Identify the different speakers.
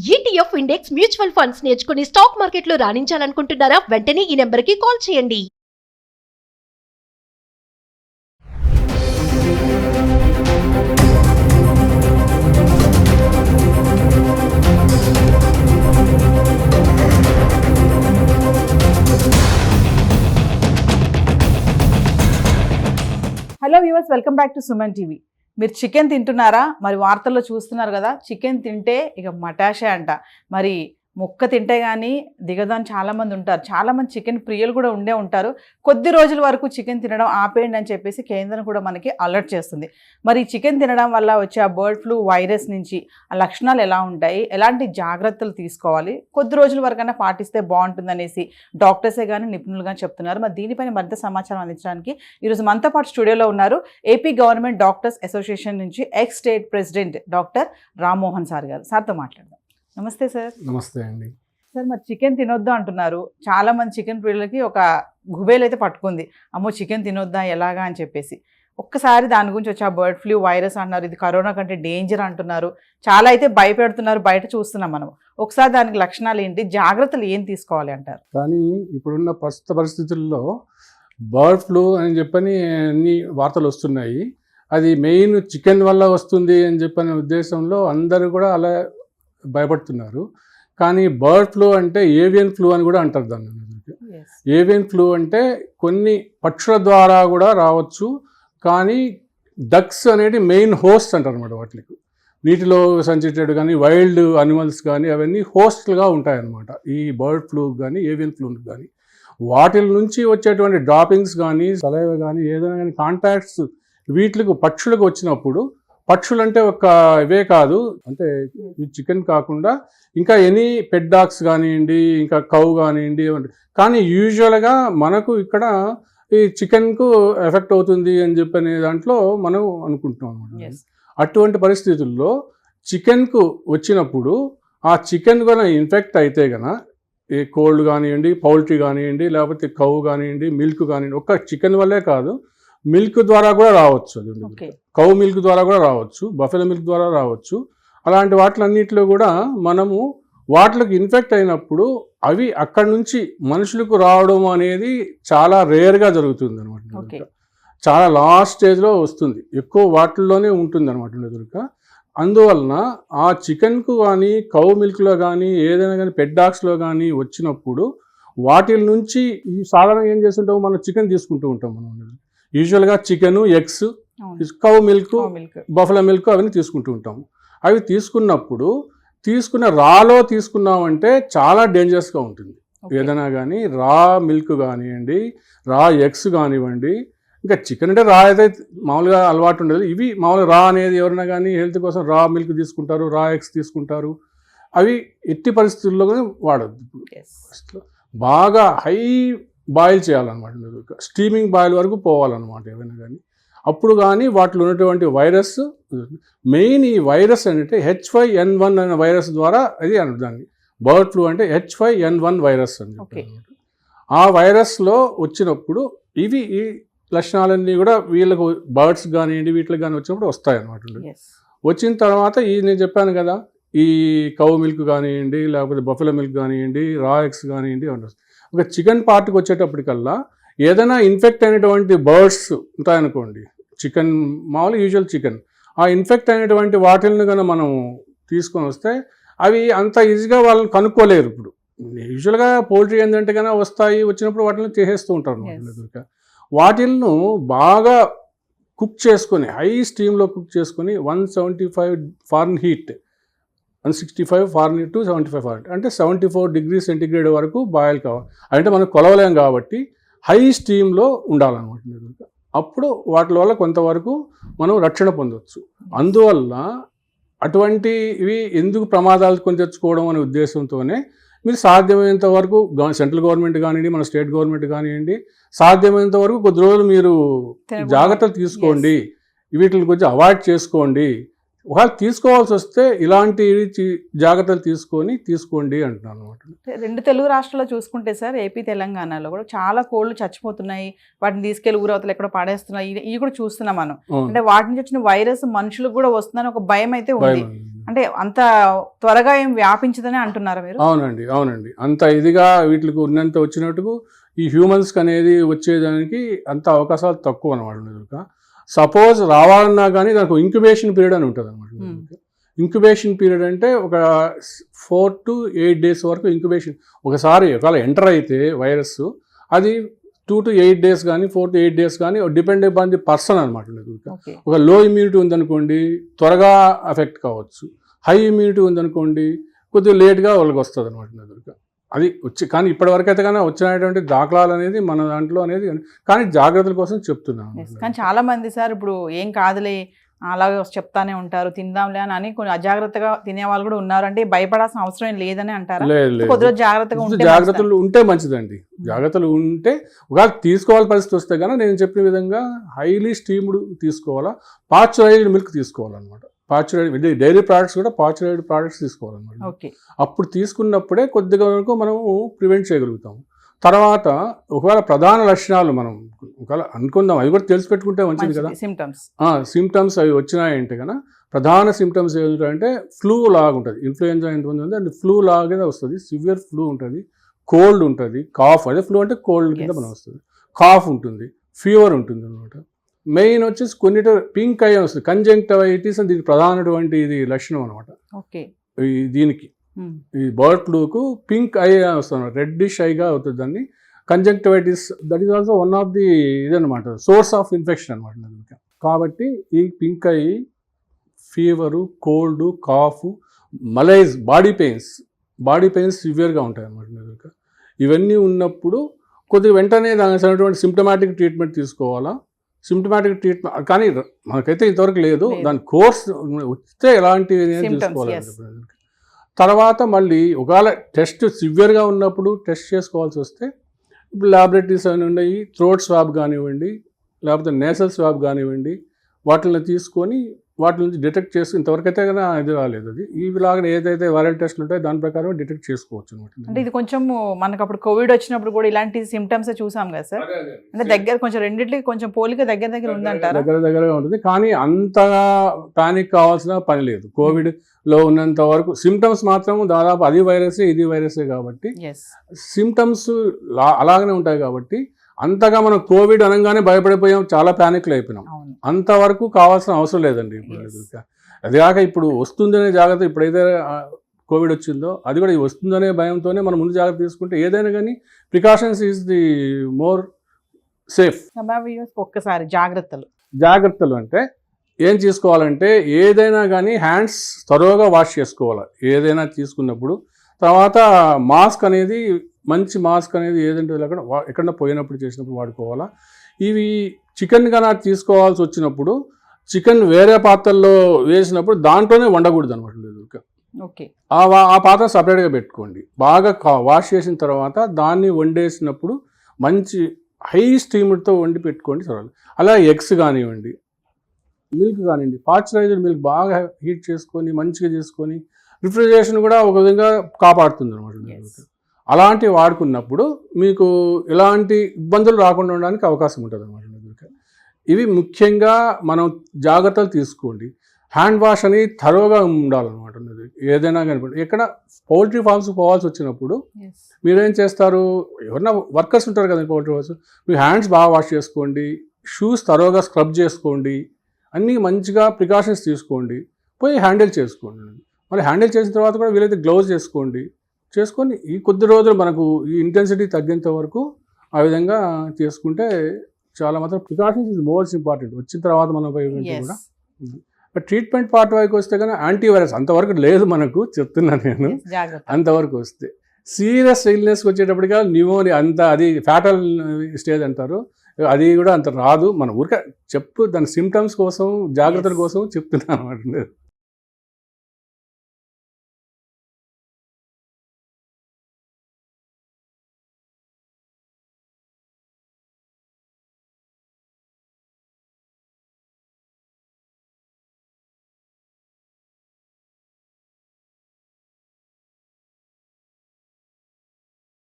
Speaker 1: ETF index mutual funds నేర్చుకుని stock మార్కెట్లో రాణించాలనుకుంటున్నారా? వెంటనే ఈ నెంబర్కి కాల్ చేయండి.
Speaker 2: Hello viewers, welcome back to Suman TV. మీరు చికెన్ తింటున్నారా? మరి వార్తల్లో చూస్తున్నారు కదా, చికెన్ తింటే ఇక మటాషే అంట. మరి ముక్క తింటే కానీ దిగదని చాలామంది ఉంటారు. చాలామంది చికెన్ ప్రియులు కూడా ఉండే ఉంటారు. కొద్ది రోజుల వరకు చికెన్ తినడం ఆపేయండి అని చెప్పేసి కేంద్రం కూడా మనకి అలర్ట్ చేస్తుంది. మరి చికెన్ తినడం వల్ల వచ్చే ఆ బర్డ్ ఫ్లూ వైరస్ నుంచి ఆ లక్షణాలు ఎలా ఉంటాయి, ఎలాంటి జాగ్రత్తలు తీసుకోవాలి, కొద్ది రోజుల వరకైనా పాటిస్తే బాగుంటుందనేసి డాక్టర్సే కానీ నిపుణులు కానీ చెప్తున్నారు. మరి దీనిపైన మరింత సమాచారం అందించడానికి ఈరోజు మనతో పాటు స్టూడియోలో ఉన్నారు ఏపీ గవర్నమెంట్ డాక్టర్స్ అసోసియేషన్ నుంచి X state president doctor Rammohan sir గారు. సార్తో మాట్లాడదాం. నమస్తే సార్.
Speaker 3: నమస్తే అండి.
Speaker 2: సార్, మరి చికెన్ తినొద్దు అంటున్నారు. చాలా మంది చికెన్ ప్రియులకి ఒక గుబేలు అయితే పట్టుకుంది, అమ్మో చికెన్ తినొద్దా ఎలాగా అని చెప్పేసి. ఒక్కసారి దాని గురించి వచ్చి ఆ బర్డ్ ఫ్లూ వైరస్ అంటున్నారు, ఇది కరోనా కంటే డేంజర్ అంటున్నారు, చాలా అయితే భయపెడుతున్నారు, బయట చూస్తున్నాం మనం. ఒకసారి దానికి లక్షణాలు ఏంటి, జాగ్రత్తలు ఏం తీసుకోవాలి అంటారు?
Speaker 3: కానీ ఇప్పుడున్న ప్రస్తుత పరిస్థితుల్లో బర్డ్ ఫ్లూ అని చెప్పని అన్ని వార్తలు వస్తున్నాయి. అది మెయిన్ చికెన్ వల్ల వస్తుంది అని చెప్పనే ఉద్దేశంలో అందరూ కూడా అలా భయపడుతున్నారు. కానీ బర్డ్ ఫ్లూ అంటే ఏవియన్ ఫ్లూ అని కూడా అంటారు దాన్ని. ఏవియన్ ఫ్లూ అంటే కొన్ని పక్షుల ద్వారా కూడా రావచ్చు, కానీ డక్స్ అనేది మెయిన్ హోస్ట్ అంటారు అన్నమాట. వాటికి నీటిలో సంచేటట్టు కానీ వైల్డ్ అనిమల్స్ కానీ అవన్నీ హోస్ట్లుగా ఉంటాయన్నమాట. ఈ బర్డ్ ఫ్లూ కానీ ఏవియన్ ఫ్లూ కానీ వాటి నుంచి వచ్చేటువంటి డ్రాపింగ్స్ కానీ సలైవ కానీ ఏదైనా కానీ కాంటాక్ట్స్ వీటికి పక్షులకు వచ్చినప్పుడు, పక్షులు అంటే ఒక ఇవే కాదు, అంటే ఈ చికెన్ కాకుండా ఇంకా ఎనీ పెట్ డాగ్స్ కానివ్వండి, ఇంకా కౌ కానివ్వండి, కానీ యూజువల్గా మనకు ఇక్కడ ఈ చికెన్కు ఎఫెక్ట్ అవుతుంది అని చెప్పనే దాంట్లో మనం అనుకుంటున్నాం అన్నమాట. అటువంటి పరిస్థితుల్లో చికెన్కు వచ్చినప్పుడు ఆ చికెన్ కనుక ఇన్ఫెక్ట్ అయితే కనుక ఈ కోల్డ్ కానివ్వండి, పౌల్ట్రీ కానివ్వండి, లేకపోతే కౌ కానివ్వండి, మిల్క్ కానివ్వండి, ఒక్క చికెన్ వల్లే కాదు, మిల్క్ ద్వారా కూడా రావచ్చు. అది కౌ మిల్క్ ద్వారా కూడా రావచ్చు, బఫెలో మిల్క్ ద్వారా రావచ్చు. అలాంటి వాటిలన్నింటిలో కూడా మనము వాటికి ఇన్ఫెక్ట్ అయినప్పుడు అవి అక్కడి నుంచి మనుషులకు రావడం అనేది చాలా రేర్గా జరుగుతుంది అనమాట. చాలా లాస్ట్ స్టేజ్లో వస్తుంది, ఎక్కువ వాటిల్లోనే ఉంటుంది అనమాట. అందువలన ఆ చికెన్కు కానీ కౌ మిల్క్లో కానీ ఏదైనా కానీ పెట్ డాగ్స్లో కానీ వచ్చినప్పుడు వాటి నుంచి ఈ సాధారణంగా ఏం చేస్తుంటాము, మనం చికెన్ తీసుకుంటూ ఉంటాం. మనం యూజువల్గా chicken, eggs, cow milk, buffalo milk అవన్నీ తీసుకుంటూ ఉంటాము. అవి తీసుకున్నప్పుడు రాలో తీసుకున్నామంటే చాలా డేంజరస్గా ఉంటుంది. ఏదైనా కానీ రా మిల్క్ కానివ్వండి, రా ఎగ్స్ కానివ్వండి, ఇంకా చికెన్ అంటే రా అయితే మామూలుగా అలవాటు ఉండదు. ఇవి మామూలుగా రా అనేది ఎవరైనా కానీ హెల్త్ కోసం రా మిల్క్ తీసుకుంటారు, రా ఎగ్స్ తీసుకుంటారు. అవి ఎట్టి పరిస్థితుల్లో వాడద్దు. బాగా హై బాయిల్ చేయాలన్నమాట, స్టీమింగ్ బాయిల్ వరకు పోవాలన్నమాట ఏమైనా కానీ. అప్పుడు కానీ వాటిలో ఉన్నటువంటి వైరస్, మెయిన్ ఈ వైరస్ అంటే H5N1 అనే వైరస్ ద్వారా అది దాన్ని బర్డ్ ఫ్లూ అంటే H5N1 వైరస్ అని చెప్పారు. ఆ వైరస్లో వచ్చినప్పుడు ఇవి ఈ లక్షణాలన్నీ కూడా వీళ్ళకు బర్డ్స్ కానివ్వండి వీటికి కానీ వచ్చినప్పుడు వస్తాయన్నమాట. వచ్చిన తర్వాత ఈ నేను చెప్పాను కదా, ఈ కౌ మిల్క్ కానివ్వండి, లేకపోతే బఫెలో మిల్క్ కానివ్వండి, రా ఎగ్స్ కానివ్వండి, ఒక చికెన్ పార్ట్కి వచ్చేటప్పటికల్లా ఏదైనా ఇన్ఫెక్ట్ అయినటువంటి బర్డ్స్ ఉంటాయనుకోండి, చికెన్ మామూలు యూజువల్ చికెన్, ఆ ఇన్ఫెక్ట్ అయినటువంటి వాటిల్ని కనుక మనం తీసుకొని వస్తే అవి అంత ఈజీగా వాళ్ళని కనుక్కోలేరు. ఇప్పుడు యూజువల్గా పౌల్ట్రీ ఏంటంటే కనుక వస్తాయి, వచ్చినప్పుడు వాటిని చేసేస్తూ ఉంటారు అన్నమాట. వాటిల్ను బాగా కుక్ చేసుకొని హై స్టీమ్లో కుక్ చేసుకొని 175 ఫారెన్హీట్ 165 ఫారెన్హీట్ టు 75 ఫారెన్హీట్ అంటే 74 డిగ్రీ సెంటిగ్రేడ్ వరకు బాయిల్ కావాలి. అంటే మనం కొలవలేం కాబట్టి హై స్టీమ్లో ఉండాలన్నమాట. అప్పుడు వాటి వల్ల కొంతవరకు మనం రక్షణ పొందవచ్చు. అందువల్ల అటువంటివి ఎందుకు ప్రమాదాలు కొని తెచ్చుకోవడం అనే ఉద్దేశంతోనే మీరు సాధ్యమైనంత వరకు సెంట్రల్ గవర్నమెంట్ కానివ్వండి, మన స్టేట్ గవర్నమెంట్ కానివ్వండి, సాధ్యమైనంత వరకు కొద్ది రోజులు మీరు జాగ్రత్తలు తీసుకోండి, వీటిని కొంచెం అవాయిడ్ చేసుకోండి, ఒకవేళ తీసుకోవాల్సి వస్తే ఇలాంటి జాగ్రత్తలు తీసుకోండి అంటున్నాను అనమాట.
Speaker 2: రెండు తెలుగు రాష్ట్రాల్లో చూసుకుంటే సార్, ఏపీ తెలంగాణలో కూడా చాలా కోళ్ళు చచ్చిపోతున్నాయి, వాటిని తీసుకెళ్లి ఊరవతలు ఎక్కడో పడేస్తున్నాయి, ఇవి కూడా చూస్తున్నాం మనం. అంటే వాటి నుంచి వచ్చిన వైరస్ మనుషులకు కూడా వస్తుందని ఒక భయం అయితే ఉంది. అంటే అంత త్వరగా ఏం వ్యాపించదని అంటున్నారా మీరు?
Speaker 3: అవునండి అంత ఇదిగా వీటికి ఉన్నంత వచ్చినట్టుకు ఈ హ్యూమన్స్కి అనేది వచ్చేదానికి అంత అవకాశాలు తక్కువ అనమాట. సపోజ్ రావాలన్నా కానీ దానికి ఇంక్యుబేషన్ పీరియడ్ అని ఉంటుంది అనమాట. ఇంక్యుబేషన్ పీరియడ్ అంటే ఒక 4 to 8 days వరకు ఇంక్యుబేషన్. ఒకసారి ఒకవేళ ఎంటర్ అయితే వైరస్ అది 2 to 8 days కానీ 4 to 8 days కానీ డిపెండ్ అపాన్ ది పర్సన్ అనమాట. ఒక లో ఇమ్యూనిటీ ఉందనుకోండి త్వరగా ఎఫెక్ట్ కావచ్చు, హై ఇమ్యూనిటీ ఉందనుకోండి కొద్దిగా లేట్గా వాళ్ళకి వస్తుంది అనమాట. అది వచ్చి కానీ ఇప్పటివరకు అయితే కానీ వచ్చినటువంటి దాఖలాలు అనేది మన దాంట్లో అనేది కానీ జాగ్రత్తల కోసం చెప్తున్నాను.
Speaker 2: కానీ చాలా మంది సార్ ఇప్పుడు ఏం కాదులే అలాగే చెప్తానే ఉంటారు, తిందాంలే అని కొన్ని అజాగ్రత్తగా తినే వాళ్ళు కూడా ఉన్నారు. అంటే భయపడాల్సిన అవసరం ఏం లేదని అంటారు. కొద్దిగా
Speaker 3: జాగ్రత్తలు ఉంటే మంచిదండి. జాగ్రత్తలు ఉంటే ఒకవేళ తీసుకోవాల్సిన పరిస్థితి వస్తే కానీ నేను చెప్పిన విధంగా హైలీ స్టీమ్డ్ తీసుకోవాలా, పాశ్చరైజ్డ్ మిల్క్ తీసుకోవాలన్నమాట. పాశ్చరైజ్డ్ డైరీ ప్రోడక్ట్స్ కూడా పాశ్చరైజ్డ్ ప్రోడక్ట్స్ తీసుకోవాలన్నమాట. అప్పుడు తీసుకున్నప్పుడే కొద్దిగా వరకు మనం ప్రివెంట్ చేయగలుగుతాం. తర్వాత ఒకవేళ ప్రధాన లక్షణాలు మనం ఒకవేళ అనుకుందాం, అవి కూడా తెలిసి పెట్టుకుంటే మంచిది కదా. సిమ్టమ్స్ అవి వచ్చినాయంటే కన్నా ప్రధాన సిమ్టమ్స్ ఏంటంటే ఫ్లూ లాగా ఉంటుంది. ఇన్ఫ్లుయెన్జా ఎంతమంది ఉంది అంటే ఫ్లూ లాగే వస్తుంది. సివియర్ ఫ్లూ ఉంటుంది, కోల్డ్ ఉంటుంది, కాఫ్, అదే ఫ్లూ అంటే కోల్డ్ కింద మనం వస్తుంది, కాఫ్ ఉంటుంది, ఫీవర్ ఉంటుంది అనమాట. మెయిన్ వచ్చేసి కొన్నిటి పింక్ అయ్యి వస్తుంది, కంజంక్టివైటిస్ అని దీనికి ప్రధానటువంటి ఇది లక్షణం అనమాట. దీనికి ఈ బర్డ్ ఫ్లూకు పింక్ ఐ వస్తుంది, రెడ్డిష్ ఐగా అవుతుంది. దాన్ని conjunctivitis that is also one of the ఇదనమాట, సోర్స్ ఆఫ్ ఇన్ఫెక్షన్ అనమాట. కాబట్టి ఈ pink eye, fever, cold, cough, malaise, body pains సివియర్గా ఉంటాయి అనమాట. ఇవన్నీ ఉన్నప్పుడు కొద్దిగా వెంటనే దానికి సిమ్టమాటిక్ ట్రీట్మెంట్ తీసుకోవాలా. సిమ్టమాటిక్ ట్రీట్మెంట్ కానీ మనకైతే ఇంతవరకు లేదు. దాని కోర్స్ వస్తే ఎలాంటివి తీసుకోవాలి. తర్వాత మళ్ళీ ఒకవేళ టెస్ట్ సివియర్గా ఉన్నప్పుడు టెస్ట్ చేసుకోవాల్సి వస్తే ఇప్పుడు ల్యాబొరేటరీస్ అని ఉన్నాయి, థ్రోట్ స్వాబ్ కానివ్వండి లేకపోతే నేసల్ స్వాబ్ కానివ్వండి, వాటిని తీసుకొని వాటి నుంచి డిటెక్ట్ చేసి ఇంతవరకు అయితే కదా ఇది రాలేదు. అది ఇలాగ ఏదైతే వైరల్ టెస్ట్లు ఉంటాయో దాని ప్రకారం డిటెక్ట్ చేసుకోవచ్చు అనమాట.
Speaker 2: అంటే ఇది కొంచెం మనకు అప్పుడు కోవిడ్ వచ్చినప్పుడు కూడా ఇలాంటి సిమ్టమ్స్ చూసాం కదా సార్. అంటే దగ్గర కొంచెం రెండింటికి కొంచెం పోలిక దగ్గర ఉందంటారు.
Speaker 3: దగ్గరగా ఉంటుంది కానీ అంతగా పానిక్ కావాల్సిన పని లేదు. కోవిడ్ లో ఉన్నంత వరకు సిమ్టమ్స్ మాత్రం దాదాపు అది వైరసే ఇది వైరసే కాబట్టి సిమ్టమ్స్ అలాగనే ఉంటాయి. కాబట్టి అంతగా మనం కోవిడ్ అనగానే భయపడిపోయాం, చాలా ప్యానిక్లు అయిపోయినాం. అంతవరకు కావాల్సిన అవసరం లేదండి. అది కాక ఇప్పుడు వస్తుందనే జాగ్రత్త, ఇప్పుడైతే కోవిడ్ వచ్చిందో అది కూడా వస్తుందనే భయంతోనే మనం ముందు జాగ్రత్త తీసుకుంటే ఏదైనా కానీ precautions is the more safe.
Speaker 2: ఒక్కసారి
Speaker 3: జాగ్రత్తలు అంటే ఏం చేసుకోవాలంటే ఏదైనా కానీ హ్యాండ్స్ త్వరగా వాష్ చేసుకోవాలి ఏదైనా తీసుకున్నప్పుడు. తర్వాత మాస్క్ అనేది మంచి మాస్క్ అనేది ఏదంటే ఎక్కడన్నా పోయినప్పుడు చేసినప్పుడు వాడుకోవాలా. ఇవి చికెన్ కన్నా తీసుకోవాల్సి వచ్చినప్పుడు చికెన్ వేరే పాత్రల్లో వేసినప్పుడు దాంట్లోనే వండకూడదు అనమాట. ఆ పాత్ర సపరేట్గా పెట్టుకోండి. బాగా వాష్ చేసిన తర్వాత దాన్ని వండేసినప్పుడు మంచి హై స్టీమ్తో వండి పెట్టుకోండి. అలా ఎగ్స్ కానివ్వండి, మిల్క్ కానివ్వండి, పాశ్చరైజ్డ్ మిల్క్ బాగా హీట్ చేసుకొని మంచిగా చేసుకొని రిఫ్రిజరేషన్ కూడా ఒక విధంగా కాపాడుతుంది అనమాట. అలాంటివి వాడుకున్నప్పుడు మీకు ఎలాంటి ఇబ్బందులు రాకుండా ఉండడానికి అవకాశం ఉంటుంది అనమాట. ఇవి ముఖ్యంగా మనం జాగ్రత్తలు తీసుకోండి. హ్యాండ్ వాష్ అని థరోగా ఉండాలన్నమాట. ఏదైనా కానీ ఎక్కడ పౌల్ట్రీ ఫార్మ్స్ పోవాల్సి వచ్చినప్పుడు మీరేం చేస్తారు, ఎవరన్నా వర్కర్స్ ఉంటారు కదా పౌల్ట్రీ ఫార్మ్స్, మీ హ్యాండ్స్ బాగా వాష్ చేసుకోండి, షూస్ థరోగా స్క్రబ్ చేసుకోండి, అన్నీ మంచిగా ప్రికాషన్స్ తీసుకోండి, పోయి హ్యాండిల్ చేసుకోండి. మరి హ్యాండిల్ చేసిన తర్వాత కూడా వీలైతే గ్లౌజ్ చేసుకొని ఈ కొద్ది రోజులు మనకు ఈ ఇంటెన్సిటీ తగ్గేంత వరకు ఆ విధంగా చేసుకుంటే చాలా మాత్రం ప్రికాషన్స్ ఇస్ మోస్ట్ ఇంపార్టెంట్. వచ్చిన తర్వాత మనం కూడా ట్రీట్మెంట్ పార్ట్ వరకు వస్తే కానీ యాంటీవైరస్ అంతవరకు లేదు మనకు, చెప్తున్నాను నేను. అంతవరకు వస్తే సీరియస్ ఇల్నెస్ వచ్చేటప్పటిగా న్యూమోనియా అది ఫ్యాటల్ స్టేజ్ అంటారు, అది కూడా అంత రాదు. మన ఊరికే దాని సిమ్టమ్స్ కోసం జాగ్రత్తల కోసం చెప్తున్నాను అనమాట.